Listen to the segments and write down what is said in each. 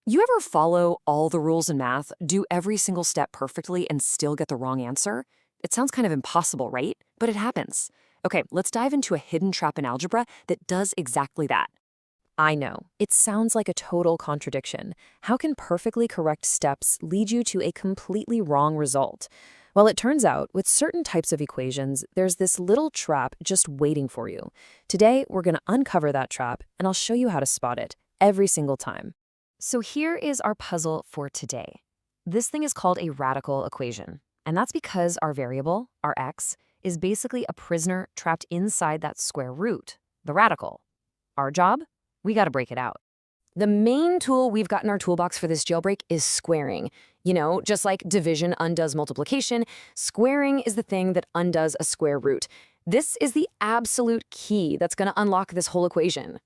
You ever follow all the rules in math, do every single step perfectly, and still get the wrong answer? It sounds kind of impossible, right? But it happens. Okay, let's dive into a hidden trap in algebra that does exactly that. I know, it sounds like a total contradiction. How can perfectly correct steps lead you to a completely wrong result? Well, it turns out, with certain types of equations, there's this little trap just waiting for you. Today, we're going to uncover that trap, and I'll show you how to spot it every single time. So here is our puzzle for today. This thing is called a radical equation, and that's because our variable, our x, is basically a prisoner trapped inside that square root, the radical. Our job? We got to break it out. The main tool we've got in our toolbox for this jailbreak is squaring. You know, just like division undoes multiplication, squaring is the thing that undoes a square root. This is the absolute key that's going to unlock this whole equation.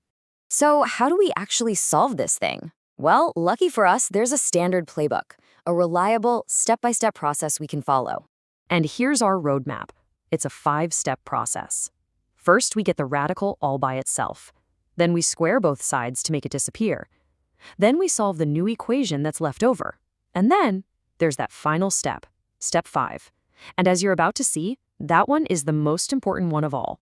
So how do we actually solve this thing? Well, lucky for us, there's a standard playbook, a reliable, step-by-step process we can follow. And here's our roadmap. It's a 5-step process. First, we get the radical all by itself. Then we square both sides to make it disappear. Then we solve the new equation that's left over. And then there's that final step, step 5. And as you're about to see, that one is the most important one of all.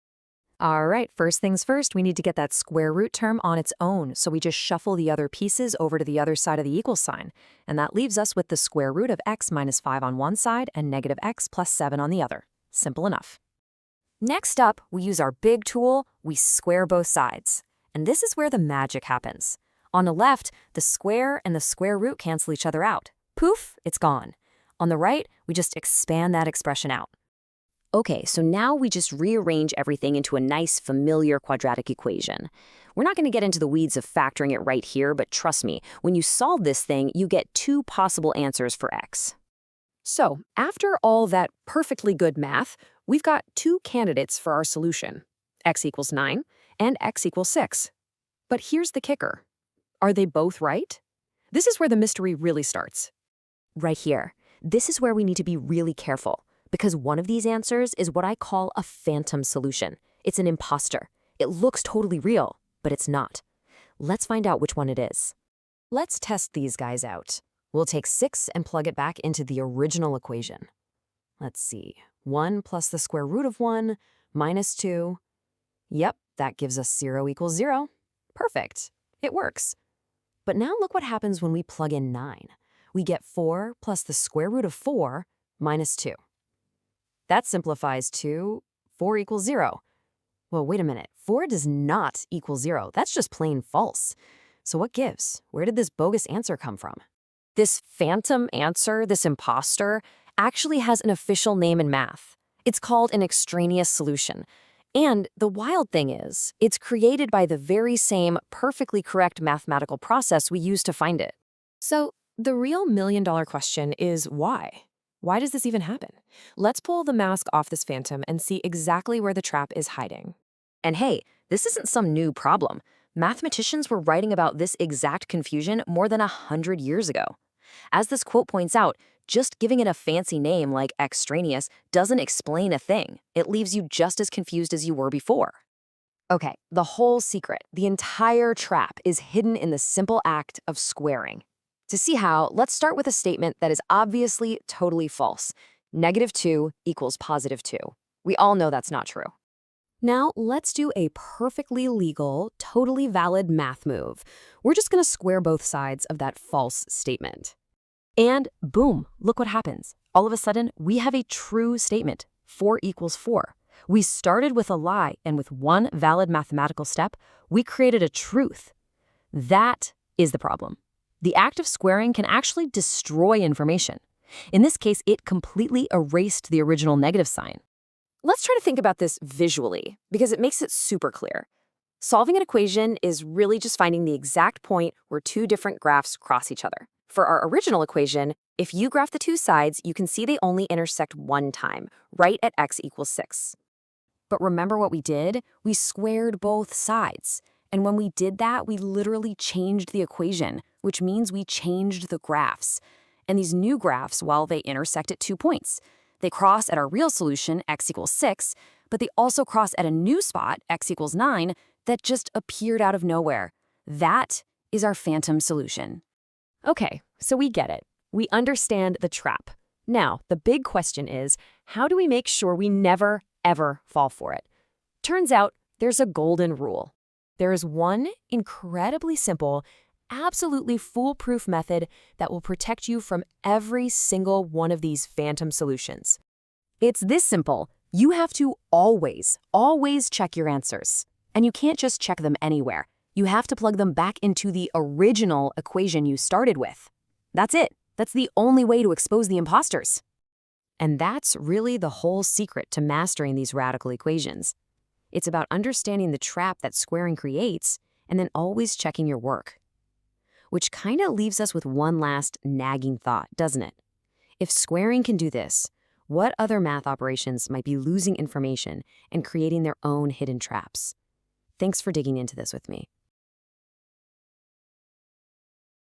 All right, first things first, we need to get that square root term on its own, so we just shuffle the other pieces over to the other side of the equal sign, and that leaves us with the square root of x minus 5 on one side and negative x plus 7 on the other. Simple enough. Next up, we use our big tool, we square both sides. And this is where the magic happens. On the left, the square and the square root cancel each other out. Poof, it's gone. On the right, we just expand that expression out. Okay, so now we just rearrange everything into a nice, familiar quadratic equation. We're not going to get into the weeds of factoring it right here, but trust me, when you solve this thing, you get 2 possible answers for x. So, after all that perfectly good math, we've got 2 candidates for our solution, x equals 9 and x equals 6. But here's the kicker. Are they both right? This is where the mystery really starts. Right here. This is where we need to be really careful, because one of these answers is what I call a phantom solution. It's an imposter. It looks totally real, but it's not. Let's find out which one it is. Let's test these guys out. We'll take 6 and plug it back into the original equation. Let's see. 1 plus the square root of 1 minus 2. Yep, that gives us 0 equals 0. Perfect. It works. But now look what happens when we plug in 9. We get 4 plus the square root of 4 minus 2. That simplifies to 4 equals 0. Well, wait a minute. 4 does not equal 0. That's just plain false. So what gives? Where did this bogus answer come from? This phantom answer, this imposter, actually has an official name in math. It's called an extraneous solution. And the wild thing is, it's created by the very same perfectly correct mathematical process we use to find it. So the real million-dollar question is why? Why does this even happen? Let's pull the mask off this phantom and see exactly where the trap is hiding. And hey, this isn't some new problem. Mathematicians were writing about this exact confusion more than 100 years ago. As this quote points out, just giving it a fancy name like extraneous doesn't explain a thing. It leaves you just as confused as you were before. Okay, the whole secret, the entire trap, is hidden in the simple act of squaring. To see how, let's start with a statement that is obviously totally false. -2 equals +2. We all know that's not true. Now, let's do a perfectly legal, totally valid math move. We're just going to square both sides of that false statement. And boom, look what happens. All of a sudden, we have a true statement. 4 equals 4. We started with a lie, and with one valid mathematical step, we created a truth. That is the problem. The act of squaring can actually destroy information. In this case, it completely erased the original negative sign. Let's try to think about this visually, because it makes it super clear. Solving an equation is really just finding the exact point where 2 different graphs cross each other. For our original equation, if you graph the 2 sides, you can see they only intersect one time, right at x equals 6. But remember what we did? We squared both sides. And when we did that, we literally changed the equation, which means we changed the graphs. And these new graphs, well, they intersect at 2 points. They cross at our real solution, x equals 6, but they also cross at a new spot, x equals 9, that just appeared out of nowhere. That is our phantom solution. Okay, so we get it. We understand the trap. Now, the big question is, how do we make sure we never, ever fall for it? Turns out, there's a golden rule. There is one incredibly simple, absolutely foolproof method that will protect you from every single one of these phantom solutions. It's this simple. You have to always, always check your answers. And you can't just check them anywhere. You have to plug them back into the original equation you started with. That's it. That's the only way to expose the imposters. And that's really the whole secret to mastering these radical equations. It's about understanding the trap that squaring creates and then always checking your work. Which kind of leaves us with one last nagging thought, doesn't it? If squaring can do this, what other math operations might be losing information and creating their own hidden traps? Thanks for digging into this with me.